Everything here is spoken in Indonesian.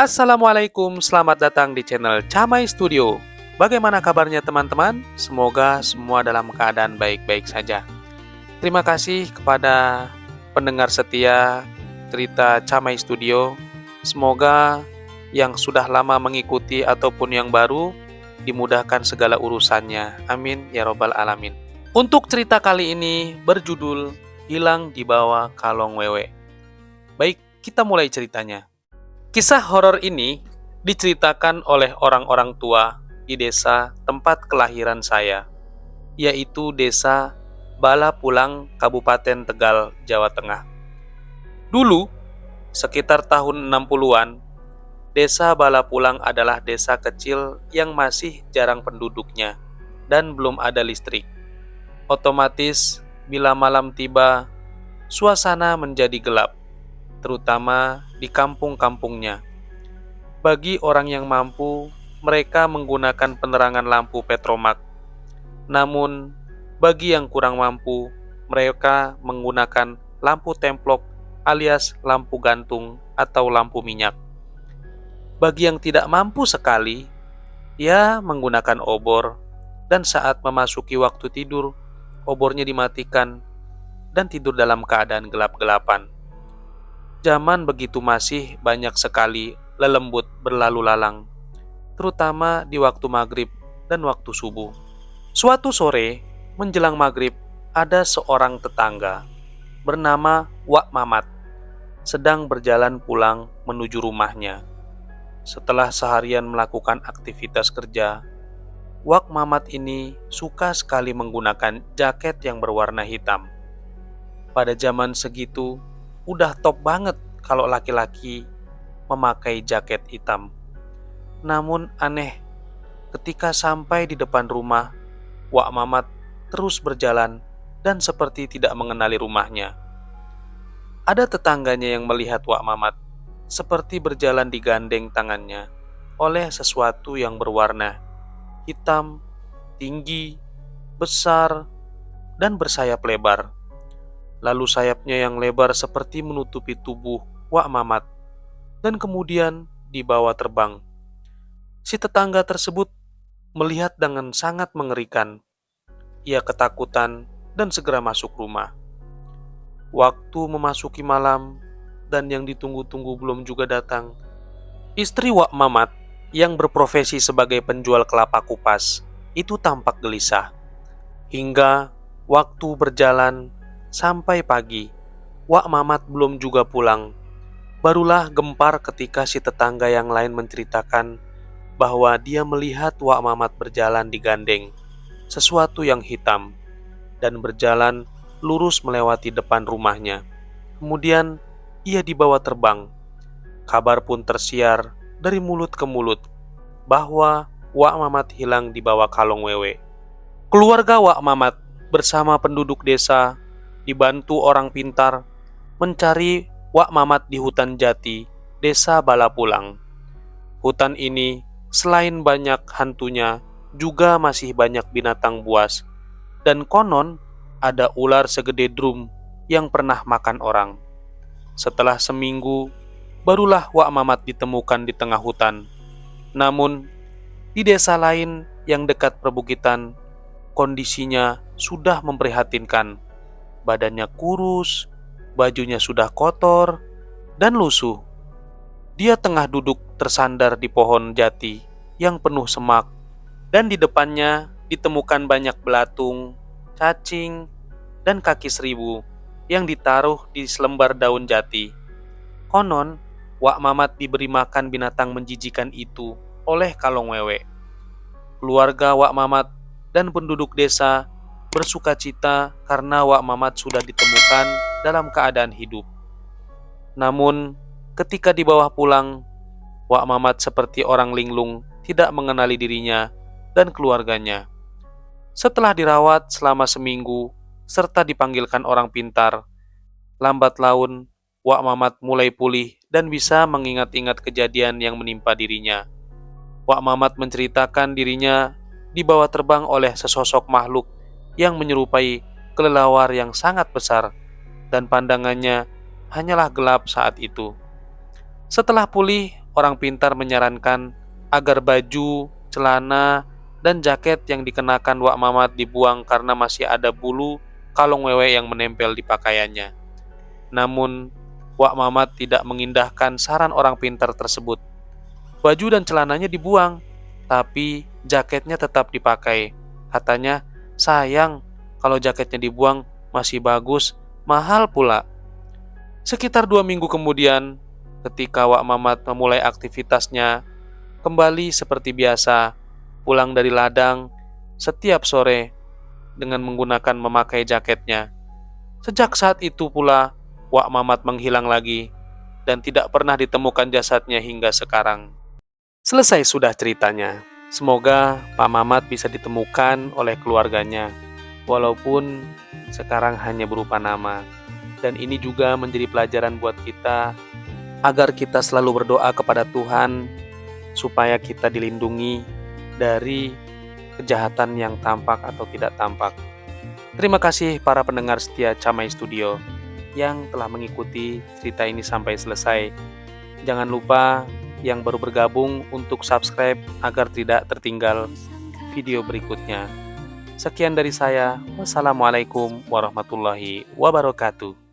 Assalamualaikum, selamat datang di channel Camai Studio. Bagaimana kabarnya teman-teman? Semoga semua dalam keadaan baik-baik saja. Terima kasih kepada pendengar setia cerita Camai Studio. Semoga yang sudah lama mengikuti ataupun yang baru dimudahkan segala urusannya. Amin ya robbal alamin. Untuk cerita kali ini berjudul Hilang di Bawah Kalong Wewe. Baik, kita mulai ceritanya. Kisah horor ini diceritakan oleh orang-orang tua di desa tempat kelahiran saya, yaitu Desa Balapulang, Kabupaten Tegal, Jawa Tengah. Dulu, sekitar tahun 60-an, Desa Balapulang adalah desa kecil yang masih jarang penduduknya dan belum ada listrik. Otomatis, bila malam tiba, suasana menjadi gelap, terutama di kampung-kampungnya. Bagi orang yang mampu, mereka menggunakan penerangan lampu petromak. Namun, bagi yang kurang mampu, mereka menggunakan lampu templok alias lampu gantung atau lampu minyak. Bagi yang tidak mampu sekali, ia menggunakan obor, dan saat memasuki waktu tidur, obornya dimatikan dan tidur dalam keadaan gelap-gelapan. Zaman begitu masih banyak sekali lelembut berlalu lalang, terutama di waktu maghrib dan waktu subuh. Suatu sore, menjelang maghrib, ada seorang tetangga bernama Wak Mamat sedang berjalan pulang menuju rumahnya. Setelah seharian melakukan aktivitas kerja, Wak Mamat ini suka sekali menggunakan jaket yang berwarna hitam. Pada zaman segitu, udah top banget kalau laki-laki memakai jaket hitam. Namun aneh, ketika sampai di depan rumah, Wak Mamat terus berjalan dan seperti tidak mengenali rumahnya. Ada tetangganya yang melihat Wak Mamat seperti berjalan digandeng tangannya oleh sesuatu yang berwarna hitam, tinggi, besar, dan bersayap lebar. Lalu sayapnya yang lebar seperti menutupi tubuh Wak Mamat dan kemudian dibawa terbang. Si tetangga tersebut melihat dengan sangat mengerikan. Ia ketakutan dan segera masuk rumah. Waktu memasuki malam dan yang ditunggu-tunggu belum juga datang. Istri Wak Mamat yang berprofesi sebagai penjual kelapa kupas itu tampak gelisah. Hingga waktu berjalan sampai pagi, Wak Mamat belum juga pulang. Barulah gempar ketika si tetangga yang lain menceritakan bahwa dia melihat Wak Mamat berjalan digandeng sesuatu yang hitam dan berjalan lurus melewati depan rumahnya. Kemudian ia dibawa terbang. Kabar pun tersiar dari mulut ke mulut bahwa Wak Mamat hilang di bawah kalong wewe. Keluarga Wak Mamat bersama penduduk desa dibantu orang pintar mencari Wak Mamat di hutan jati Desa Balapulang. Hutan ini selain banyak hantunya, juga masih banyak binatang buas, dan konon ada ular segede drum yang pernah makan orang. Setelah seminggu, barulah Wak Mamat ditemukan di tengah hutan. Namun, di desa lain yang dekat perbukitan, kondisinya sudah memprihatinkan. Badannya kurus, bajunya sudah kotor, dan lusuh. Dia tengah duduk tersandar di pohon jati yang penuh semak, dan di depannya ditemukan banyak belatung, cacing, dan kaki seribu yang ditaruh di selembar daun jati. Konon, Wak Mamat diberi makan binatang menjijikan itu oleh kalong wewe. Keluarga Wak Mamat dan penduduk desa bersukacita karena Wak Mamat sudah ditemukan dalam keadaan hidup. Namun, ketika dibawa pulang, Wak Mamat seperti orang linglung, tidak mengenali dirinya dan keluarganya. Setelah dirawat selama seminggu, serta dipanggilkan orang pintar, lambat laun Wak Mamat mulai pulih dan bisa mengingat-ingat kejadian yang menimpa dirinya. Wak Mamat menceritakan dirinya dibawa terbang oleh sesosok makhluk yang menyerupai kelelawar yang sangat besar, dan pandangannya hanyalah gelap saat itu. Setelah pulih, orang pintar menyarankan agar baju, celana, dan jaket yang dikenakan Wak Mamat dibuang karena masih ada bulu kalung wewe yang menempel di pakaiannya. Namun, Wak Mamat tidak mengindahkan saran orang pintar tersebut. Baju dan celananya dibuang, tapi jaketnya tetap dipakai. Katanya, sayang kalau jaketnya dibuang, masih bagus, mahal pula. Sekitar 2 minggu kemudian, ketika Wak Mamat memulai aktivitasnya, kembali seperti biasa, pulang dari ladang setiap sore dengan menggunakan memakai jaketnya. Sejak saat itu pula, Wak Mamat menghilang lagi dan tidak pernah ditemukan jasadnya hingga sekarang. Selesai sudah ceritanya. Semoga Pak Mamat bisa ditemukan oleh keluarganya, walaupun sekarang hanya berupa nama. Dan ini juga menjadi pelajaran buat kita, agar kita selalu berdoa kepada Tuhan, supaya kita dilindungi dari kejahatan yang tampak atau tidak tampak. Terima kasih para pendengar setia Camai Studio yang telah mengikuti cerita ini sampai selesai. Jangan lupa yang baru bergabung untuk subscribe agar tidak tertinggal video berikutnya. Sekian dari saya. Wassalamualaikum warahmatullahi wabarakatuh.